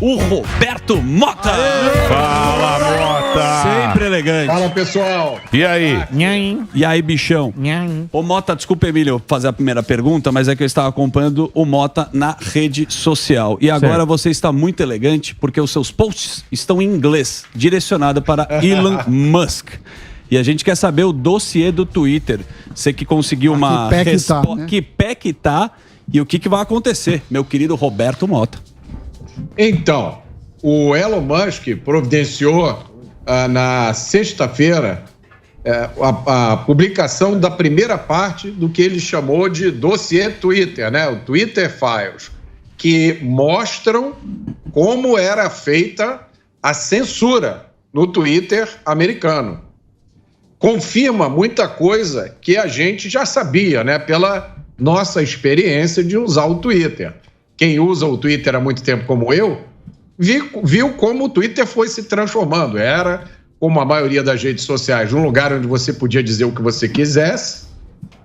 o Roberto Mota. Fala, Mota. Sempre elegante. Fala, pessoal. E aí? E aí, bichão? Ô, Mota, desculpa, Emílio, fazer a primeira pergunta, mas é que eu estava acompanhando o Mota na rede social. E agora você está muito elegante porque os seus posts estão em inglês, direcionado para Elon Musk. E a gente quer saber o dossiê do Twitter. Você que conseguiu uma resposta. né? Que pé que tá e o que vai acontecer, meu querido Roberto Mota. Então, o Elon Musk providenciou na sexta-feira a publicação da primeira parte do que ele chamou de dossiê Twitter, né? O Twitter Files, que mostram como era feita a censura no Twitter americano. Confirma muita coisa que a gente já sabia, né? Pela nossa experiência de usar o Twitter. Quem usa o Twitter há muito tempo como eu, viu como o Twitter foi se transformando. Era, como a maioria das redes sociais, um lugar onde você podia dizer o que você quisesse,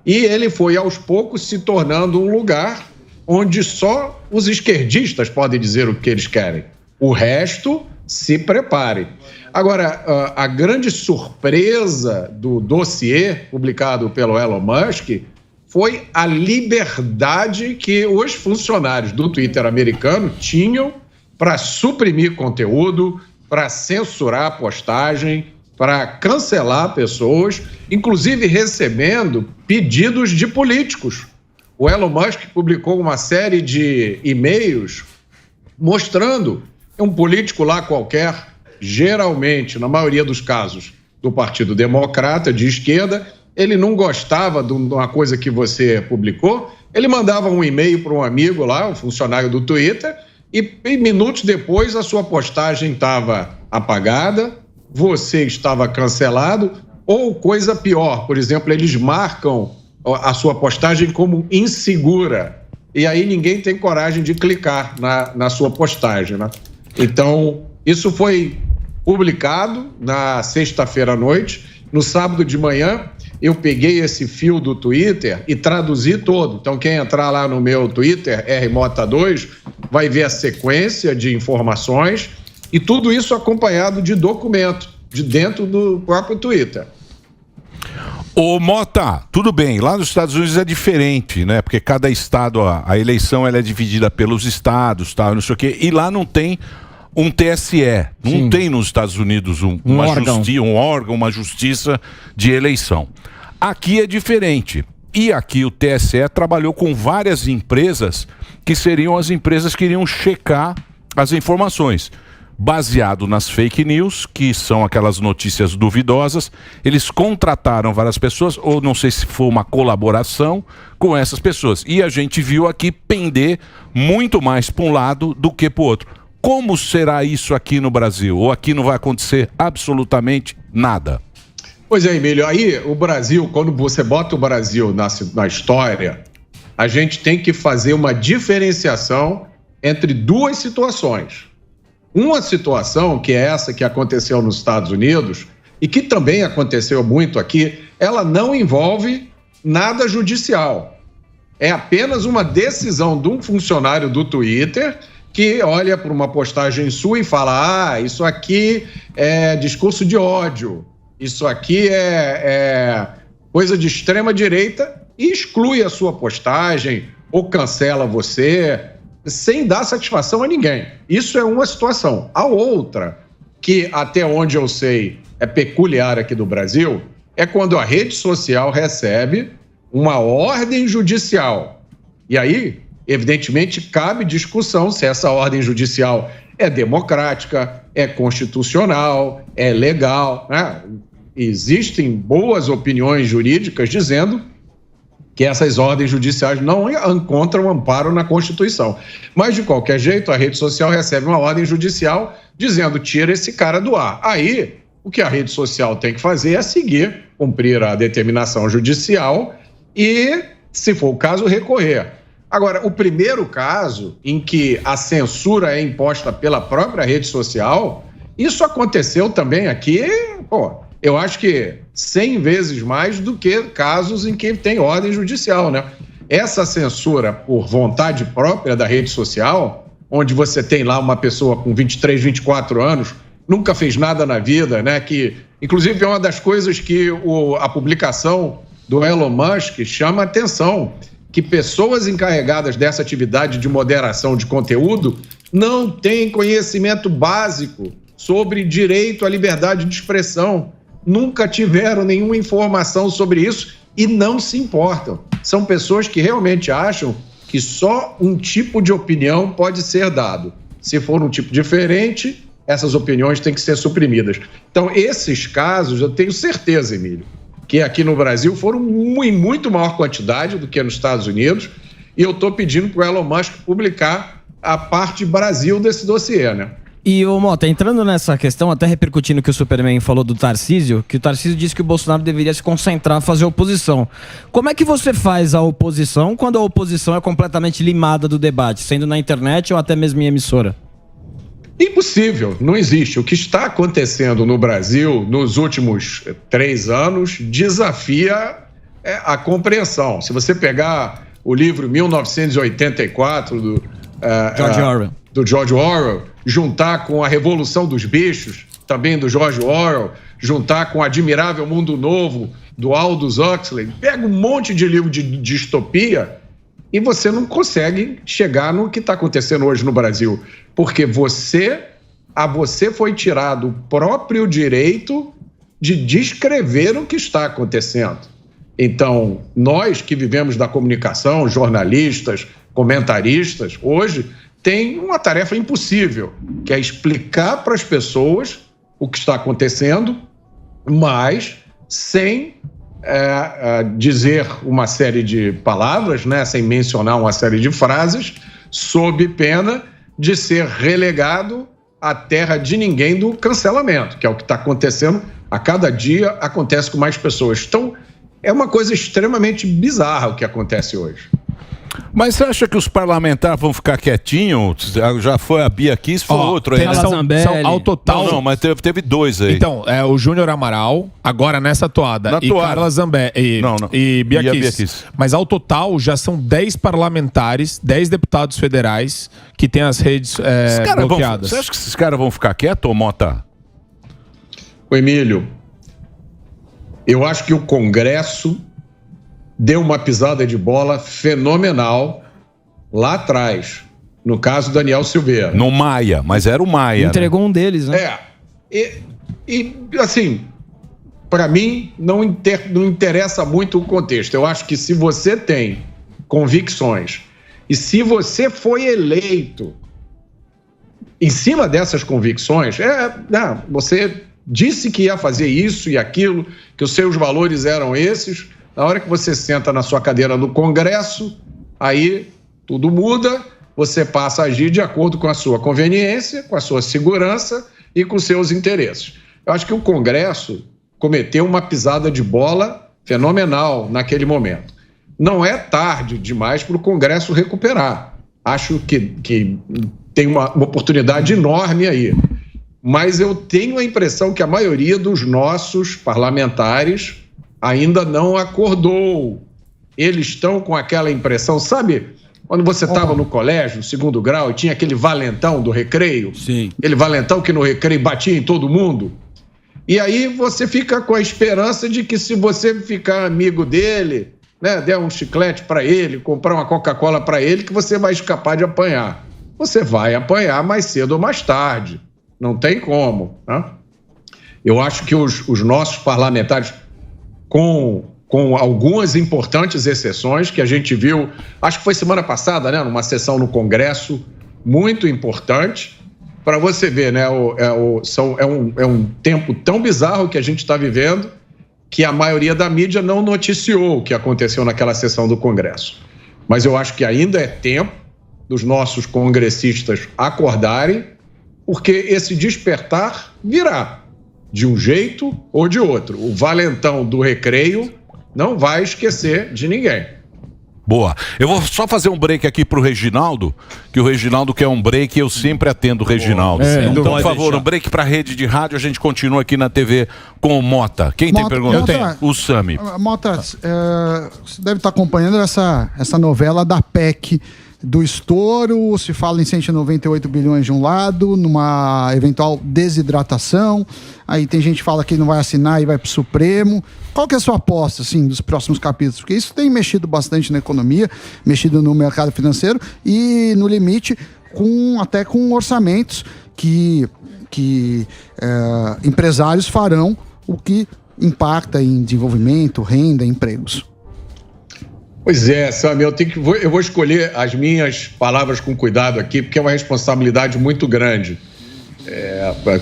e ele foi, aos poucos, se tornando um lugar onde só os esquerdistas podem dizer o que eles querem. O resto, se prepare. Agora, a grande surpresa do dossiê publicado pelo Elon Musk foi a liberdade que os funcionários do Twitter americano tinham para suprimir conteúdo, para censurar a postagem, para cancelar pessoas, inclusive recebendo pedidos de políticos. O Elon Musk publicou uma série de e-mails mostrando um político lá qualquer, geralmente, na maioria dos casos, do Partido Democrata, de esquerda. Ele não gostava de uma coisa que você publicou, ele mandava um e-mail para um amigo lá, um funcionário do Twitter, e minutos depois a sua postagem estava apagada, você estava cancelado, ou coisa pior, por exemplo, eles marcam a sua postagem como insegura, e aí ninguém tem coragem de clicar na sua postagem, né? Então, isso foi publicado na sexta-feira à noite. No sábado de manhã, eu peguei esse fio do Twitter e traduzi todo. Então, quem entrar lá no meu Twitter, rmota2, vai ver a sequência de informações e tudo isso acompanhado de documento de dentro do próprio Twitter. Ô Mota, tudo bem, lá nos Estados Unidos é diferente, né? Porque cada estado, a eleição ela é dividida pelos estados, tal, não sei o quê, e lá não tem um TSE, não tem nos Estados Unidos um órgão, uma justiça de eleição. Aqui é diferente. E aqui o TSE trabalhou com várias empresas que seriam as empresas que iriam checar as informações. Baseado nas fake news, que são aquelas notícias duvidosas, eles contrataram várias pessoas, ou não sei se foi uma colaboração com essas pessoas. E a gente viu aqui pender muito mais para um lado do que para o outro. Como será isso aqui no Brasil? Ou aqui não vai acontecer absolutamente nada? Pois é, Emílio, aí o Brasil, quando você bota o Brasil na história, a gente tem que fazer uma diferenciação entre duas situações. Uma situação, que é essa que aconteceu nos Estados Unidos, e que também aconteceu muito aqui, ela não envolve nada judicial. É apenas uma decisão de um funcionário do Twitter que olha para uma postagem sua e fala: isso aqui é discurso de ódio, isso aqui é coisa de extrema direita, e exclui a sua postagem ou cancela você, sem dar satisfação a ninguém. Isso é uma situação. A outra, que até onde eu sei é peculiar aqui do Brasil, é quando a rede social recebe uma ordem judicial. E aí, evidentemente, cabe discussão se essa ordem judicial é democrática, é constitucional, é legal, né? Existem boas opiniões jurídicas dizendo que essas ordens judiciais não encontram amparo na Constituição. Mas, de qualquer jeito, a rede social recebe uma ordem judicial dizendo: tira esse cara do ar. Aí, o que a rede social tem que fazer é seguir, cumprir a determinação judicial e, se for o caso, recorrer. Agora, o primeiro caso em que a censura é imposta pela própria rede social, isso aconteceu também aqui, eu acho que 100 vezes mais do que casos em que tem ordem judicial, né? Essa censura por vontade própria da rede social onde você tem lá uma pessoa com 23, 24 anos, nunca fez nada na vida, né? Que, inclusive, é uma das coisas que a publicação do Elon Musk chama a atenção, que pessoas encarregadas dessa atividade de moderação de conteúdo não têm conhecimento básico sobre direito à liberdade de expressão, nunca tiveram nenhuma informação sobre isso e não se importam. São pessoas que realmente acham que só um tipo de opinião pode ser dado. Se for um tipo diferente, essas opiniões têm que ser suprimidas. Então, esses casos, eu tenho certeza, Emílio, que aqui no Brasil foram em muito maior quantidade do que nos Estados Unidos, e eu estou pedindo para o Elon Musk publicar a parte Brasil desse dossiê, né? E, ô Mota, entrando nessa questão, até repercutindo o que o Superman falou do Tarcísio, que o Tarcísio disse que o Bolsonaro deveria se concentrar a fazer oposição. Como é que você faz a oposição quando a oposição é completamente limada do debate, sendo na internet ou até mesmo em emissora? Impossível, não existe. O que está acontecendo no Brasil nos últimos 3 anos desafia a compreensão. Se você pegar o livro 1984 do George Orwell, juntar com A Revolução dos Bichos, também do George Orwell, juntar com Admirável Mundo Novo, do Aldous Huxley, pega um monte de livro de distopia e você não consegue chegar no que está acontecendo hoje no Brasil, porque a você foi tirado o próprio direito de descrever o que está acontecendo. Então, nós que vivemos da comunicação, jornalistas, comentaristas, hoje tem uma tarefa impossível, que é explicar para as pessoas o que está acontecendo, mas sem dizer uma série de palavras, né, sem mencionar uma série de frases, sob pena de ser relegado à terra de ninguém do cancelamento, que é o que está acontecendo a cada dia, acontece com mais pessoas. Então, é uma coisa extremamente bizarra o que acontece hoje. Mas você acha que os parlamentares vão ficar quietinhos? Já foi a Bia Kiss, foi outro aí. São ao total... Não, mas teve 2 aí. Então, o Júnior Amaral, agora nessa toada, e Carla Zambelli e Bia Kiss. Mas ao total já são 10 parlamentares, 10 deputados federais que têm as redes bloqueadas. Você acha que esses caras vão ficar quietos, Mota? Ô Emílio, eu acho que o Congresso deu uma pisada de bola fenomenal lá atrás, no caso do Daniel Silveira. No Maia, mas era o Maia. Entregou um deles, né? E assim, para mim, não interessa muito o contexto. Eu acho que se você tem convicções e se você foi eleito em cima dessas convicções, você disse que ia fazer isso e aquilo, que os seus valores eram esses. Na hora que você senta na sua cadeira no Congresso, aí tudo muda, você passa a agir de acordo com a sua conveniência, com a sua segurança e com os seus interesses. Eu acho que o Congresso cometeu uma pisada de bola fenomenal naquele momento. Não é tarde demais para o Congresso recuperar. Acho que tem uma oportunidade enorme aí. Mas eu tenho a impressão que a maioria dos nossos parlamentares ainda não acordou. Eles estão com aquela impressão, sabe? Quando você estava no colégio, no 2º grau, e tinha aquele valentão do recreio. Sim. Aquele valentão que no recreio batia em todo mundo. E aí você fica com a esperança de que se você ficar amigo dele, né, der um chiclete para ele, comprar uma Coca-Cola para ele, que você vai escapar de apanhar. Você vai apanhar mais cedo ou mais tarde. Não tem como, né? Eu acho que os nossos parlamentares, com algumas importantes exceções que a gente viu, acho que foi semana passada, né, numa sessão no Congresso muito importante, para você ver, né, é um tempo tão bizarro que a gente está vivendo que a maioria da mídia não noticiou o que aconteceu naquela sessão do Congresso. Mas eu acho que ainda é tempo dos nossos congressistas acordarem, porque esse despertar virá, de um jeito ou de outro. O valentão do recreio não vai esquecer de ninguém. Boa. Eu vou só fazer um break aqui pro Reginaldo, que o Reginaldo quer um break e eu sempre atendo o Reginaldo. Então, por favor, um break pra rede de rádio, a gente continua aqui na TV com o Mota. Quem tem pergunta? Eu tenho. O Sami. Mota, você deve estar acompanhando essa novela da PEC do estouro, se fala em 198 bilhões de um lado, numa eventual desidratação. Aí tem gente que fala que não vai assinar e vai para o Supremo. Qual que é a sua aposta, assim, dos próximos capítulos? Porque isso tem mexido bastante na economia, mexido no mercado financeiro e, no limite, até com orçamentos que empresários farão, o que impacta em desenvolvimento, renda, empregos. Pois é, Sami, eu vou escolher as minhas palavras com cuidado aqui, porque é uma responsabilidade muito grande.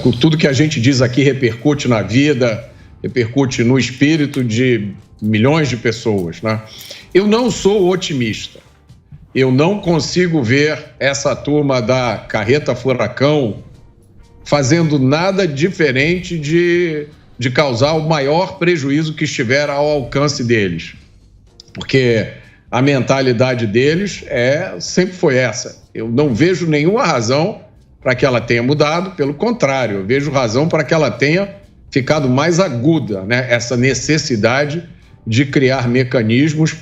Com tudo que a gente diz aqui repercute na vida, repercute no espírito de milhões de pessoas, né? Eu não sou otimista. Eu não consigo ver essa turma da carreta furacão fazendo nada diferente de causar o maior prejuízo que estiver ao alcance deles. Porque a mentalidade deles sempre foi essa. Eu não vejo nenhuma razão para que ela tenha mudado, pelo contrário, eu vejo razão para que ela tenha ficado mais aguda, né? Essa necessidade de criar mecanismos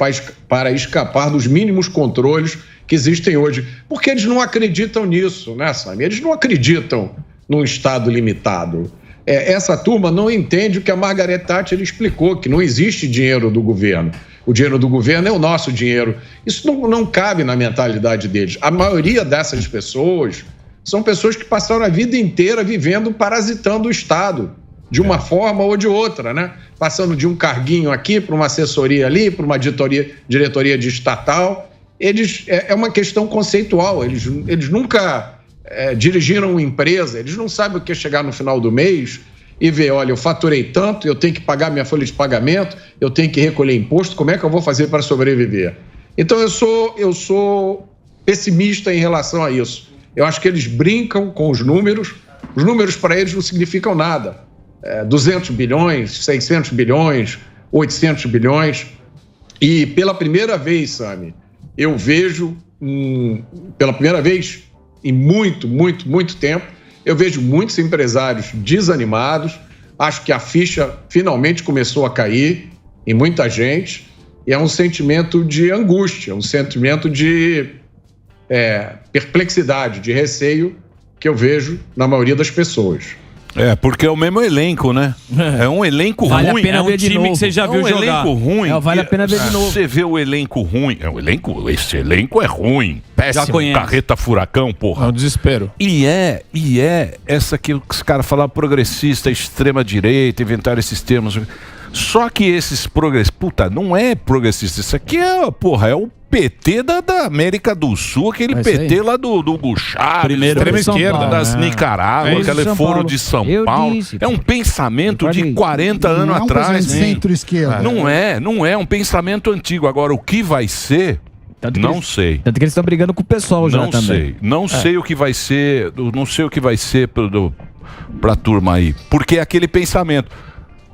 para escapar dos mínimos controles que existem hoje. Porque eles não acreditam nisso, né, Sami? Eles não acreditam num Estado limitado. Essa turma não entende o que a Margaret Thatcher explicou, que não existe dinheiro do governo. O dinheiro do governo é o nosso dinheiro. Isso não cabe na mentalidade deles. A maioria dessas pessoas são pessoas que passaram a vida inteira vivendo, parasitando o Estado, de uma forma ou de outra, né? Passando de um carguinho aqui para uma assessoria ali, para uma diretoria de estatal. É uma questão conceitual. Eles nunca dirigiram uma empresa, eles não sabem o que é chegar no final do mês e ver, olha, eu faturei tanto, eu tenho que pagar minha folha de pagamento, eu tenho que recolher imposto, como é que eu vou fazer para sobreviver? Então eu sou pessimista em relação a isso. Eu acho que eles brincam com os números para eles não significam nada. 200 bilhões, 600 bilhões, 800 bilhões. E pela primeira vez, Sami, eu vejo, pela primeira vez em muito, muito, muito tempo, eu vejo muitos empresários desanimados. Acho que a ficha finalmente começou a cair em muita gente. E é um sentimento de angústia, um sentimento de perplexidade, de receio que eu vejo na maioria das pessoas. Porque é o mesmo elenco, né? É um elenco vale ruim. A pena ver de novo. Que você já viu jogar. É um elenco ruim. Vale a pena ver de novo. Você vê o elenco ruim. Esse elenco é ruim. Péssimo. Carreta furacão, porra. É um desespero. E essa que os caras falaram progressista, extrema-direita, inventaram esses termos. Só que esses progressistas... Puta, não é progressista. Isso aqui é o PT da América do Sul, aquele PT aí. Lá do Hugo Chávez, primeiro, extrema esquerda, das Nicarágua, aquele foro de São Paulo. É um pensamento de 40 anos atrás. Centro-esquerda. Não é um pensamento antigo. Agora, o que vai ser, não sei. Tanto que eles estão brigando com o pessoal já também. Não sei o que vai ser, não sei o que vai ser pra turma aí. Porque é aquele pensamento.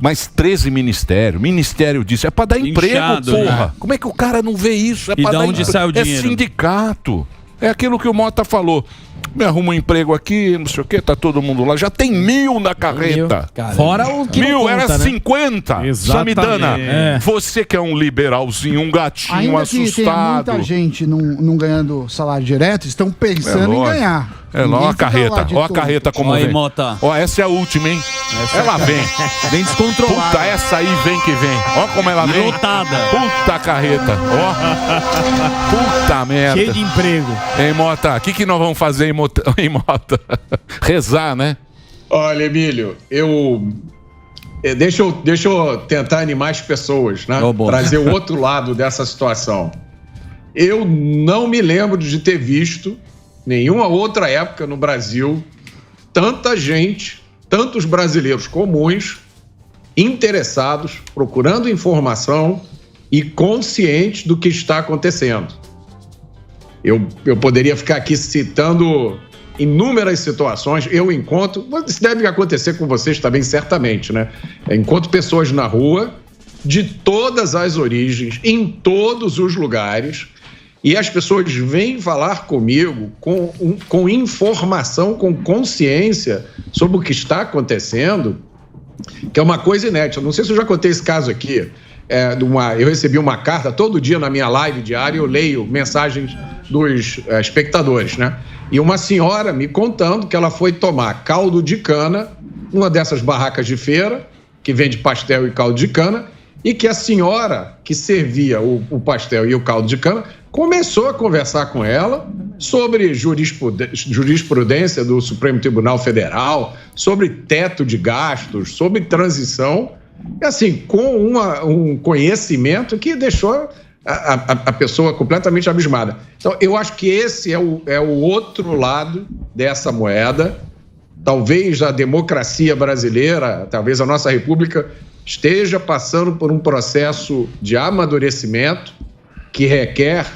Mas 13 ministério disso. É pra dar emprego, inchado, porra. Né? Como é que o cara não vê isso? É pra dar onde sai o dinheiro? É sindicato. É aquilo que o Mota falou. Me arruma um emprego aqui, não sei o quê, tá todo mundo lá. Já tem 1.000 na carreta. Fora o que 1.000, era conta, 50. Né? Samidana, você que é um liberalzinho, um gatinho ainda assustado. Que tem muita gente não ganhando salário direto, estão pensando em ganhar. Ó a carreta, ó a carreta como vem. Ó, essa é a última, hein? Ela vem. Vem descontrolada. Puta, essa aí vem que vem. Ó como ela vem. Lotada. Puta carreta. Ó. Puta merda. Cheio de emprego. Hein, Mota? O que nós vamos fazer, hein, Mota? Rezar, né? Olha, Emílio, Deixa eu tentar animar as pessoas, né? Trazer o outro lado dessa situação. Eu não me lembro de ter visto nenhuma outra época no Brasil tanta gente, tantos brasileiros comuns, interessados, procurando informação e conscientes do que está acontecendo. Eu poderia ficar aqui citando inúmeras situações. Isso deve acontecer com vocês também, certamente, né? Encontro pessoas na rua, de todas as origens, em todos os lugares, e as pessoas vêm falar comigo com informação, com consciência sobre o que está acontecendo, que é uma coisa inédita. Não sei se eu já contei esse caso aqui. Eu recebi uma carta todo dia na minha live diária, eu leio mensagens dos espectadores, né? E uma senhora me contando que ela foi tomar caldo de cana numa dessas barracas de feira, que vende pastel e caldo de cana, e que a senhora que servia o pastel e o caldo de cana começou a conversar com ela sobre jurisprudência do Supremo Tribunal Federal, sobre teto de gastos, sobre transição, assim, com um conhecimento que deixou a pessoa completamente abismada. Então, eu acho que esse é o outro lado dessa moeda. Talvez a democracia brasileira, talvez a nossa república esteja passando por um processo de amadurecimento que requer...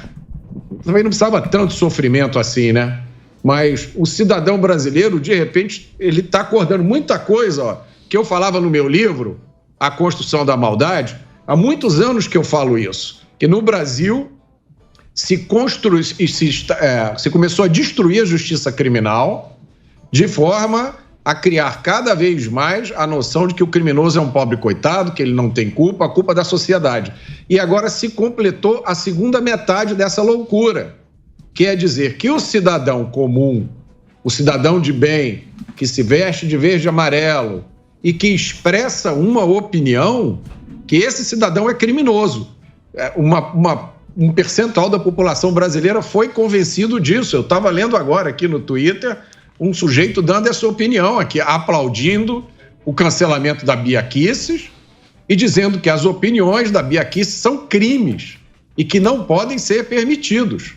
Também não precisava tanto sofrimento assim, né? Mas o cidadão brasileiro, de repente, ele está acordando muita coisa, ó, que eu falava no meu livro, A Construção da Maldade. Há muitos anos que eu falo isso, que no Brasil se começou a destruir a justiça criminal de forma a criar cada vez mais a noção de que o criminoso é um pobre coitado, que ele não tem culpa, a culpa da sociedade. E agora se completou a segunda metade dessa loucura, que é dizer que o cidadão comum, o cidadão de bem, que se veste de verde e amarelo e que expressa uma opinião, que esse cidadão é criminoso. Um percentual da população brasileira foi convencido disso. Eu estava lendo agora aqui no Twitter um sujeito dando essa opinião aqui, aplaudindo o cancelamento da Bia Kicis e dizendo que as opiniões da Bia Kicis são crimes e que não podem ser permitidos.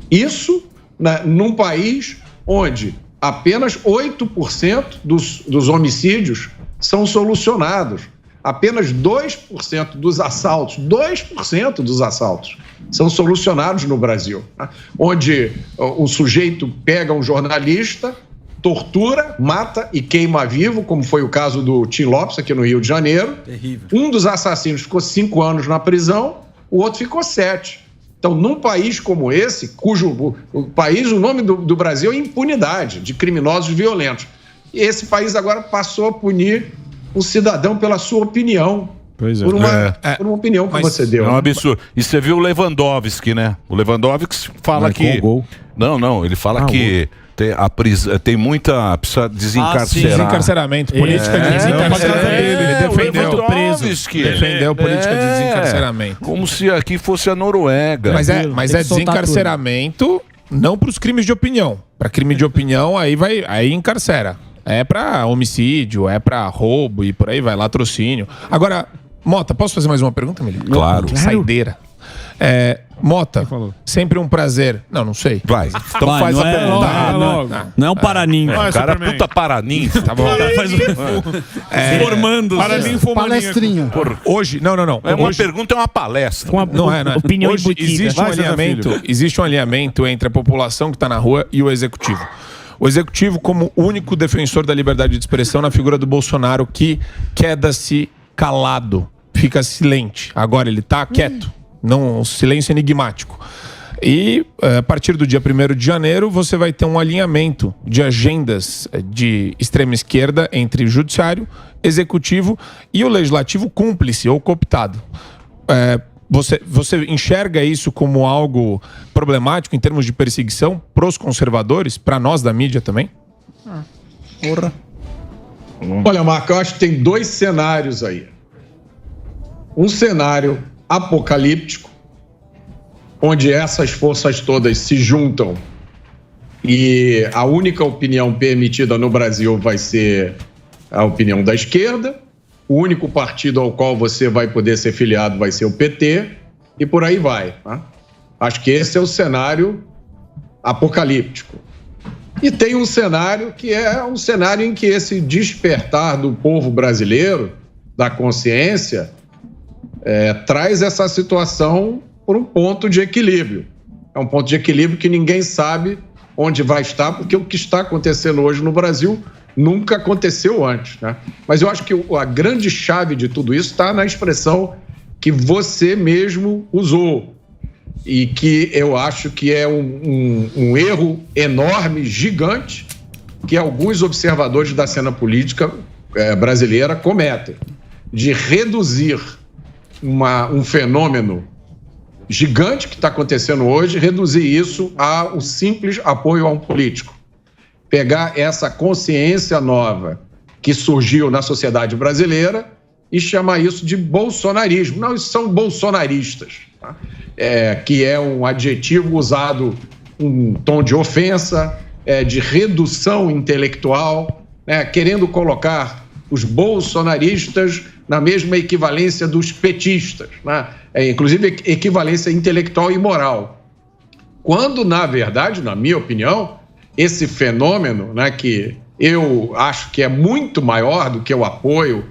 Isso, né, num país onde apenas 8% dos homicídios são solucionados. Apenas 2% dos assaltos, 2% dos assaltos são solucionados no Brasil, né? Onde o sujeito pega um jornalista, tortura, mata e queima vivo, como foi o caso do Tim Lopes aqui no Rio de Janeiro. Terrível. Um dos assassinos ficou 5 anos na prisão, o outro ficou 7. Então, num país como esse, o nome do Brasil é impunidade de criminosos violentos. E esse país agora passou a punir o cidadão pela sua opinião. Pois é. Por uma opinião que você deu. É um absurdo. E você viu o Lewandowski, né? O Lewandowski fala que... Não, ele fala que tem muita... Precisa desencarcerar. Desencarceramento. Política de desencarceramento. Ele defendeu o preso. Defendeu política de desencarceramento. Como se aqui fosse a Noruega. Mas é desencarceramento não para os crimes de opinião. Para crime de opinião, aí encarcera. É pra homicídio, é pra roubo e por aí vai, latrocínio. Agora, Mota, posso fazer mais uma pergunta, Emílio? Claro. Saideira. Mota, sempre um prazer. Não sei. Vai. Então faz a pergunta. Não é um paraninho. O cara é puta paraninho. Tá bom. Formando. Palestrinha. Hoje, não. É uma pergunta, é uma palestra. Não é. Opinião Hoje existe um alinhamento entre a população que tá na rua e o executivo. O executivo como único defensor da liberdade de expressão na figura do Bolsonaro, que queda-se calado, fica silente. Agora ele tá quieto, não, um silêncio enigmático. E a partir do dia 1º de janeiro você vai ter um alinhamento de agendas de extrema esquerda entre o judiciário, executivo e o legislativo cúmplice ou cooptado. Você enxerga isso como algo problemático em termos de perseguição pros conservadores, para nós da mídia também? Porra. Olha, Marco, eu acho que tem 2 cenários aí. Um cenário apocalíptico, onde essas forças todas se juntam e a única opinião permitida no Brasil vai ser a opinião da esquerda. O único partido ao qual você vai poder ser filiado vai ser o PT e por aí vai. Tá? Acho que esse é o cenário apocalíptico. E tem um cenário que é um cenário em que esse despertar do povo brasileiro, da consciência, traz essa situação por um ponto de equilíbrio. É um ponto de equilíbrio que ninguém sabe onde vai estar, porque o que está acontecendo hoje no Brasil nunca aconteceu antes, né? Mas eu acho que a grande chave de tudo isso está na expressão que você mesmo usou e que eu acho que é um erro enorme, gigante, que alguns observadores da cena política brasileira cometem, de reduzir um fenômeno gigante que está acontecendo hoje, reduzir isso ao simples apoio a um político. Pegar essa consciência nova que surgiu na sociedade brasileira e chamar isso de bolsonarismo. Não, isso são bolsonaristas, tá? Que é um adjetivo usado um tom de ofensa, de redução intelectual, né, querendo colocar os bolsonaristas na mesma equivalência dos petistas, né? Inclusive equivalência intelectual e moral. Quando, na verdade, na minha opinião, esse fenômeno, né, que eu acho que é muito maior do que o apoio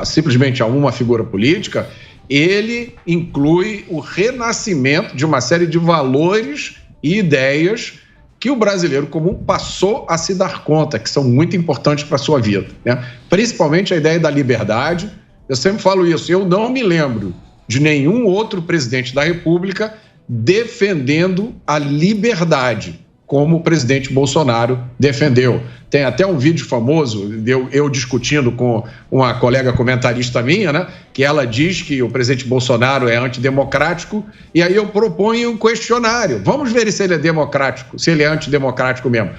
simplesmente a uma figura política, ele inclui o renascimento de uma série de valores e ideias que o brasileiro comum passou a se dar conta, que são muito importantes para a sua vida, né? Principalmente a ideia da liberdade. Eu sempre falo isso, eu não me lembro de nenhum outro presidente da República defendendo a liberdade, como o presidente Bolsonaro defendeu. Tem até um vídeo famoso, eu discutindo com uma colega comentarista minha, né, que ela diz que o presidente Bolsonaro é antidemocrático, e aí eu proponho um questionário. Vamos ver se ele é democrático, se ele é antidemocrático mesmo.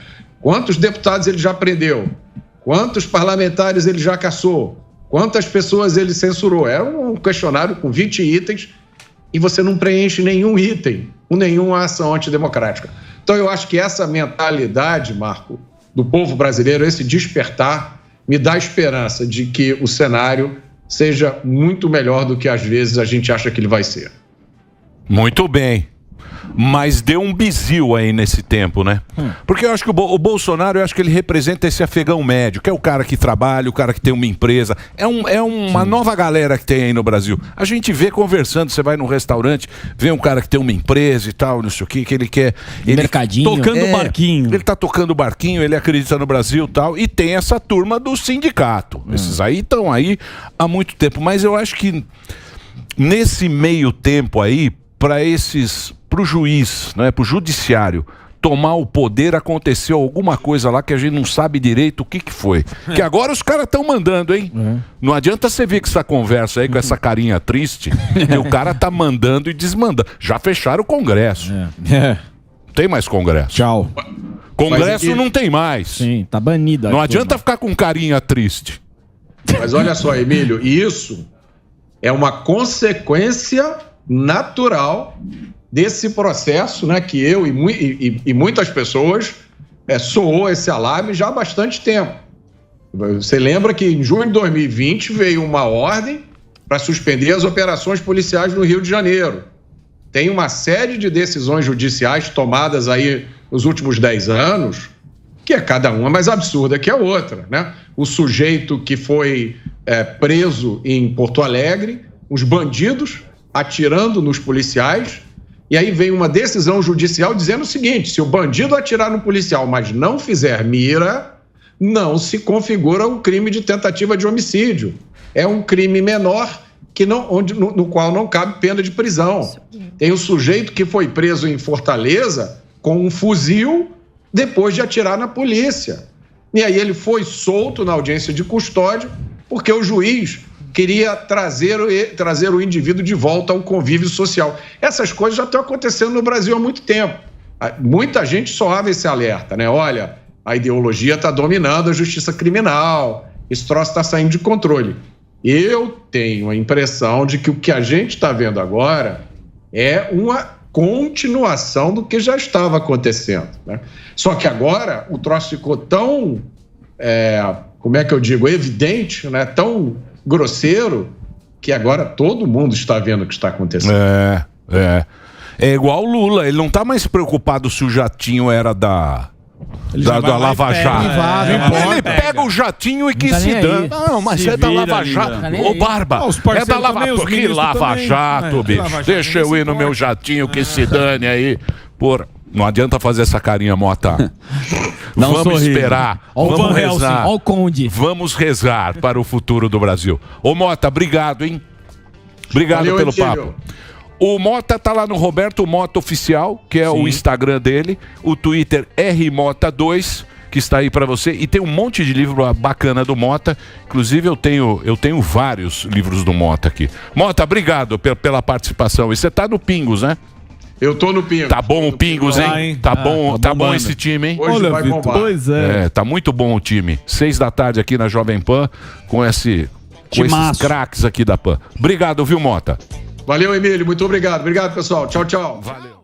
Quantos deputados ele já prendeu? Quantos parlamentares ele já caçou? Quantas pessoas ele censurou? É um questionário com 20 itens e você não preenche nenhum item com nenhuma ação antidemocrática. Então, eu acho que essa mentalidade, Marco, do povo brasileiro, esse despertar, me dá esperança de que o cenário seja muito melhor do que, às vezes, a gente acha que ele vai ser. Muito bem. Mas deu um bizil aí nesse tempo, né? Porque eu acho que o Bolsonaro, eu acho que ele representa esse afegão médio, que é o cara que trabalha, o cara que tem uma empresa. É uma nova galera que tem aí no Brasil. A gente vê conversando, você vai num restaurante, vê um cara que tem uma empresa e tal, não sei o que ele quer... Mercadinho. Tocando barquinho. Ele tá tocando barquinho, ele acredita no Brasil e tal. E tem essa turma do sindicato. Esses aí estão aí há muito tempo. Mas eu acho que nesse meio tempo aí, pro juiz, né, pro judiciário tomar o poder, aconteceu alguma coisa lá que a gente não sabe direito o que foi. Que agora os caras estão mandando, hein? Não adianta você ver que essa conversa aí com essa carinha triste, que o cara tá mandando e desmandando. Já fecharam o Congresso. Tem mais Congresso. Tchau. Congresso não tem mais. Sim, tá banido. Não adianta ficar com carinha triste. Mas olha só, Emílio, isso é uma consequência natural desse processo, né, que eu e muitas pessoas soou esse alarme já há bastante tempo. Você lembra que em junho de 2020 veio uma ordem para suspender as operações policiais no Rio de Janeiro. Tem uma série de decisões judiciais tomadas aí nos últimos 10 anos, que é cada uma mais absurda que a outra, né? O sujeito que foi preso em Porto Alegre, os bandidos atirando nos policiais, e aí vem uma decisão judicial dizendo o seguinte: se o bandido atirar no policial, mas não fizer mira, não se configura um crime de tentativa de homicídio. É um crime menor no qual não cabe pena de prisão. Tem o sujeito que foi preso em Fortaleza com um fuzil depois de atirar na polícia. E aí ele foi solto na audiência de custódia porque o juiz queria trazer o indivíduo de volta ao convívio social. Essas coisas já estão acontecendo no Brasil há muito tempo. Muita gente soava esse alerta, né? Olha, a ideologia está dominando a justiça criminal, esse troço está saindo de controle. Eu tenho a impressão de que o que a gente está vendo agora é uma continuação do que já estava acontecendo, né? Só que agora o troço ficou tão, como é que eu digo, evidente, né? Tão grosseiro, que agora todo mundo está vendo o que está acontecendo. É igual o Lula, ele não está mais preocupado se o jatinho era da Lava Jato. Ele pega o jatinho e que se dane. Não, mas é da Lava Jato. Ô, Barba, é da Lava Jato. Que Lava Jato, bicho. Deixa eu ir no meu jatinho que se dane aí. Não adianta fazer essa carinha, Mota. Vamos esperar. Vamos rezar. Ó o Conde. Vamos rezar para o futuro do Brasil. Ô, Mota, obrigado, hein? Obrigado pelo papo. O Mota tá lá no Roberto Mota Oficial, que é o Instagram dele. O Twitter RMota2. que está aí para você. E tem um monte de livro bacana do Mota. Inclusive, eu tenho vários livros do Mota aqui. Mota, obrigado pela participação. E você tá no Pingos, né? Eu tô no Pingos. Tá bom o Pingos, hein? Tá bom esse time, hein? Hoje vai bombar. Pois é. Tá muito bom o time. 6h aqui na Jovem Pan com esses craques aqui da Pan. Obrigado, viu, Mota? Valeu, Emílio. Muito obrigado. Obrigado, pessoal. Tchau, tchau. Valeu.